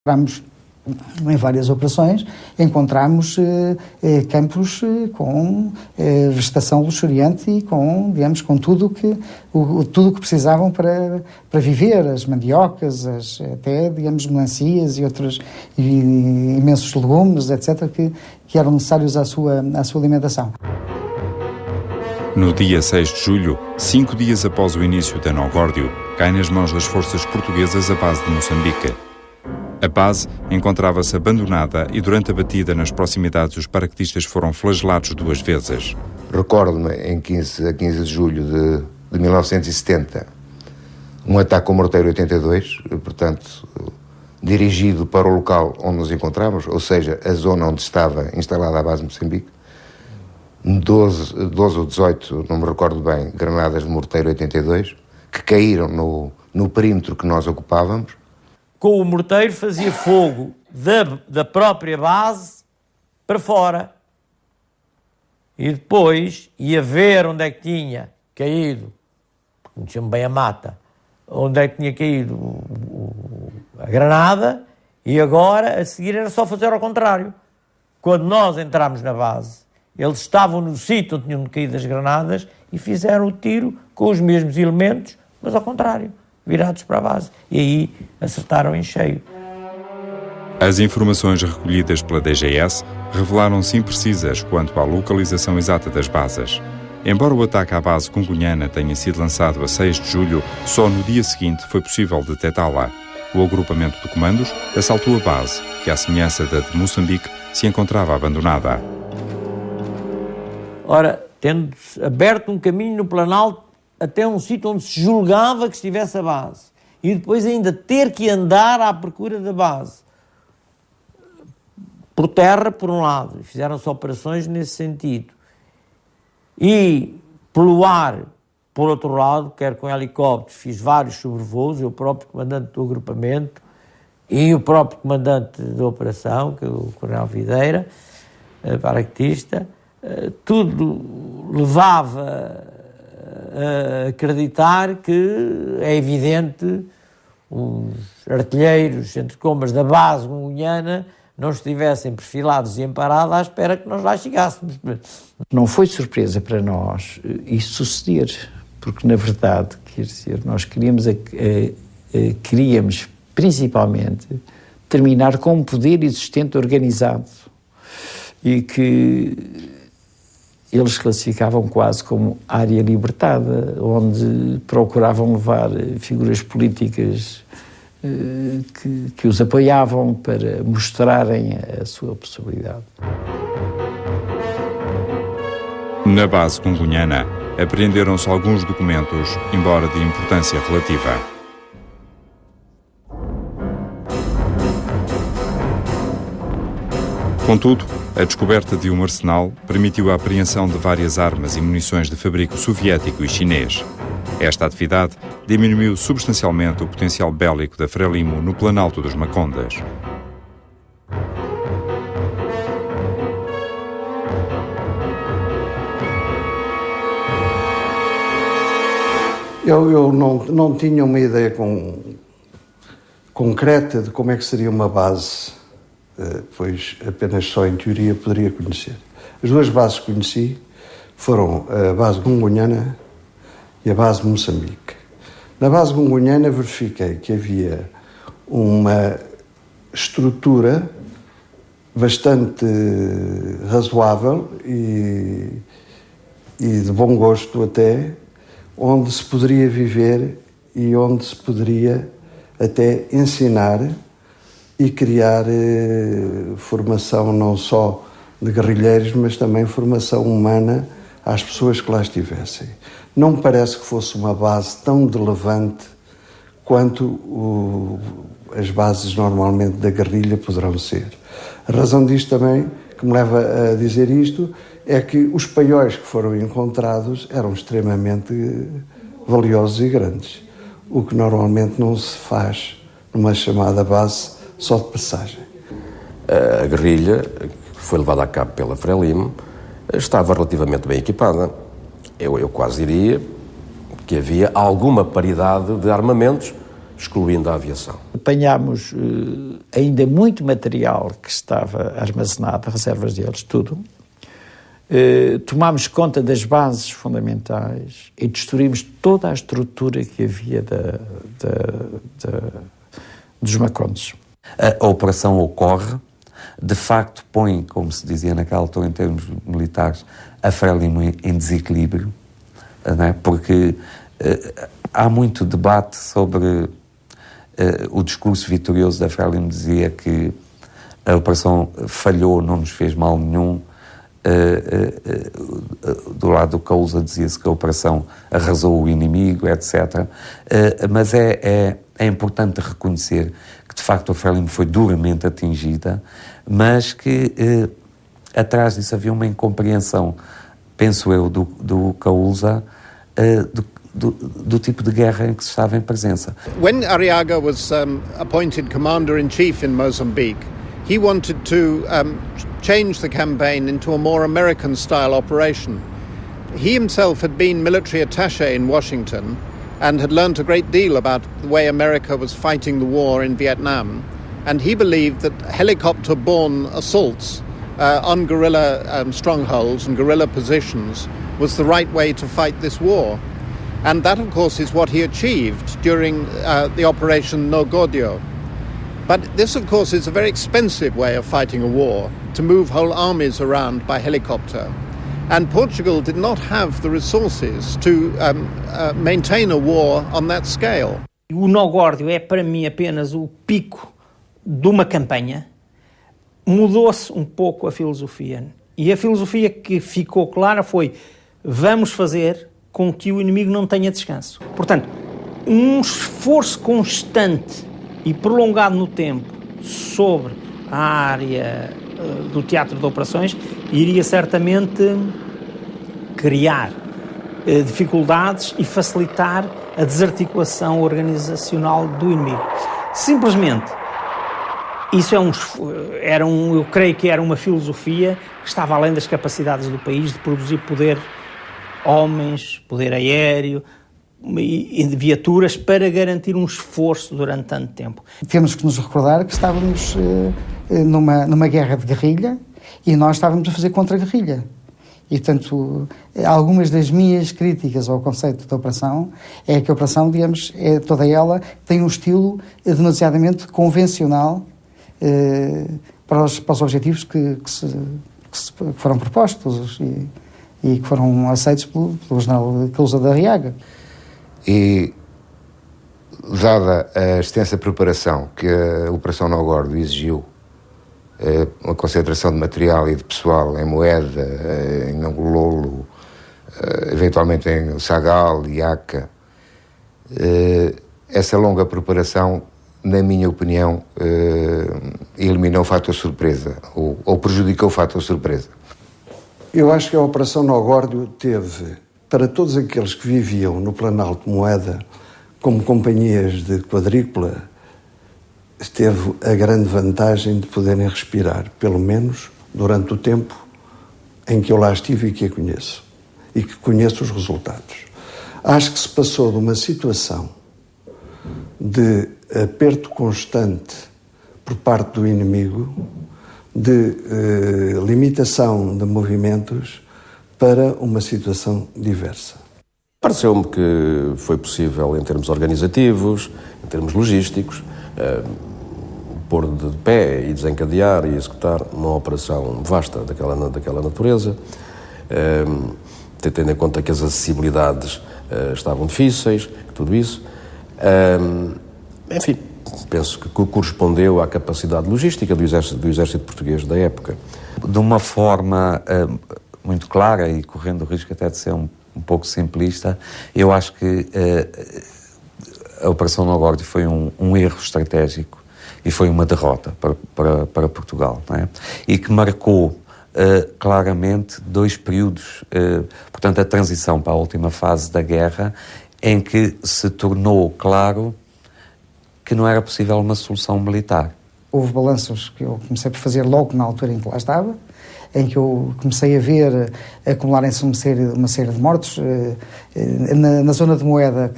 Encontramos em várias operações, encontramos campos com vegetação luxuriante e com, digamos, com tudo o que precisavam para viver, as mandiocas, até, digamos, melancias e imensos legumes, etc., que eram necessários à sua alimentação. No dia 6 de julho, 5 dias após o início da Nogórdio, cai nas mãos das forças portuguesas a base de Moçambique. A base encontrava-se abandonada e durante a batida nas proximidades os paraquedistas foram flagelados 2 vezes. Recordo-me, a 15 de julho de 1970, um ataque com o morteiro 82, portanto, dirigido para o local onde nos encontramos, ou seja, a zona onde estava instalada a base de Moçambique. 12 ou 18, não me recordo bem, granadas de morteiro 82, que caíram no perímetro que nós ocupávamos. Com o morteiro fazia fogo da própria base para fora. E depois ia ver onde é que tinha caído, conheciam bem a mata, onde é que tinha caído a granada, e agora, a seguir, era só fazer ao contrário. Quando nós entramos na base, eles estavam no sítio onde tinham caído as granadas e fizeram o tiro com os mesmos elementos, mas ao contrário, virados para a base. E aí acertaram em cheio. As informações recolhidas pela DGS revelaram-se imprecisas quanto à localização exata das bases. Embora o ataque à base congonhana tenha sido lançado a 6 de julho, só no dia seguinte foi possível detectá-la. O agrupamento de comandos assaltou a base, que, à semelhança da de Moçambique, se encontrava abandonada. Ora, tendo aberto um caminho no Planalto até um sítio onde se julgava que estivesse a base, e depois ainda ter que andar à procura da base, por terra, por um lado, fizeram-se operações nesse sentido, e pelo ar, por outro lado, quer com helicópteros, fiz vários sobrevoos, eu próprio comandante do agrupamento, e o próprio comandante da operação, que é o Coronel Videira, paraquedista, tudo levava a acreditar que é evidente os artilheiros, entre comas, da base congonhana não estivessem perfilados e em parada à espera que nós lá chegássemos. Não foi surpresa para nós isso suceder, porque na verdade, quer dizer, nós queríamos principalmente terminar com um poder existente organizado e que eles classificavam quase como área libertada, onde procuravam levar figuras políticas que os apoiavam para mostrarem a sua possibilidade. Na base congonhana, apreenderam-se alguns documentos, embora de importância relativa. Contudo, a descoberta de um arsenal permitiu a apreensão de várias armas e munições de fabrico soviético e chinês. Esta atividade diminuiu substancialmente o potencial bélico da Frelimo no Planalto dos Macondas. Eu não tinha uma ideia concreta de como é que seria uma base, pois apenas só em teoria poderia conhecer. As 2 bases que conheci foram a base congonhana e a base de Moçambique. Na base congonhana verifiquei que havia uma estrutura bastante razoável e de bom gosto até, onde se poderia viver e onde se poderia até ensinar e criar formação não só de guerrilheiros, mas também formação humana às pessoas que lá estivessem. Não me parece que fosse uma base tão de levante quanto as bases normalmente da guerrilha poderão ser. A razão disto também, que me leva a dizer isto, é que os paióis que foram encontrados eram extremamente valiosos e grandes, o que normalmente não se faz numa chamada base só de passagem. A guerrilha, que foi levada a cabo pela Frelimo, estava relativamente bem equipada. Eu quase diria que havia alguma paridade de armamentos excluindo a aviação. Apanhámos ainda muito material que estava armazenado, reservas deles, tudo. Tomámos conta das bases fundamentais e destruímos toda a estrutura que havia dos Macondes. A operação ocorre, de facto põe, como se dizia naquela altura em termos militares, a Frelimo em desequilíbrio, não é? Porque há muito debate sobre o discurso vitorioso da Frelimo, dizia que a operação falhou, não nos fez mal nenhum. Do lado do Kaluza dizia-se que a operação arrasou o inimigo, etc. Mas é importante reconhecer que, de facto, a Frelimo foi duramente atingida, mas que atrás disso havia uma incompreensão, penso eu, do Kaluza, do tipo de guerra em que se estava em presença. When Arriaga was appointed commander-in-chief in Mozambique, he wanted to change the campaign into a more American-style operation. He himself had been military attaché in Washington and had learnt a great deal about the way America was fighting the war in Vietnam, and he believed that helicopter-borne assaults on guerrilla strongholds and guerrilla positions was the right way to fight this war. And that, of course, is what he achieved during the Operation No Godio. But this, of course, is a very expensive way of fighting a war, to move whole armies around by helicopter. And Portugal did not have the resources to maintain a war on that scale. O No Godio é, para mim, apenas o pico de uma campanha. Mudou-se um pouco a filosofia. E a filosofia que ficou clara foi: vamos fazer com que o inimigo não tenha descanso. Portanto, um esforço constante e prolongado no tempo sobre a área do teatro de operações iria certamente criar dificuldades e facilitar a desarticulação organizacional do inimigo. Simplesmente, isso eu creio que era uma filosofia que estava além das capacidades do país de produzir poder, homens, poder aéreo e viaturas para garantir um esforço durante tanto tempo. Temos que nos recordar que estávamos numa guerra de guerrilha e nós estávamos a fazer contra-guerrilha. E, portanto, algumas das minhas críticas ao conceito da operação é que a operação, digamos, toda ela tem um estilo demasiadamente convencional para os objetivos que foram propostos e que foram aceitos pelo general Kaluza de Arriaga. E, dada a extensa preparação que a Operação No Godio exigiu, uma concentração de material e de pessoal em Moeda, em Angololo, eventualmente em Sagal e Aca, essa longa preparação, na minha opinião, eliminou o fator surpresa, ou prejudicou o fator surpresa. Eu acho que a Operação No Godio teve, para todos aqueles que viviam no Planalto de Moeda, como companhias de quadrícula, teve a grande vantagem de poderem respirar, pelo menos durante o tempo em que eu lá estive e que a conheço, e que conheço os resultados. Acho que se passou de uma situação de aperto constante por parte do inimigo, de limitação de movimentos, para uma situação diversa. Pareceu-me que foi possível, em termos organizativos, em termos logísticos, pôr de pé e desencadear e executar uma operação vasta daquela natureza, tendo em conta que as acessibilidades estavam difíceis, tudo isso. Enfim, penso que correspondeu à capacidade logística do exército português da época. De uma forma muito clara e correndo o risco até de ser um pouco simplista, eu acho que a Operação No Godio foi um erro estratégico e foi uma derrota para Portugal, não é? E que marcou claramente dois períodos, portanto a transição para a última fase da guerra, em que se tornou claro que não era possível uma solução militar. Houve balanços que eu comecei por fazer logo na altura em que lá estava, em que eu comecei a ver acumularem-se uma série de mortos na zona de Moeda,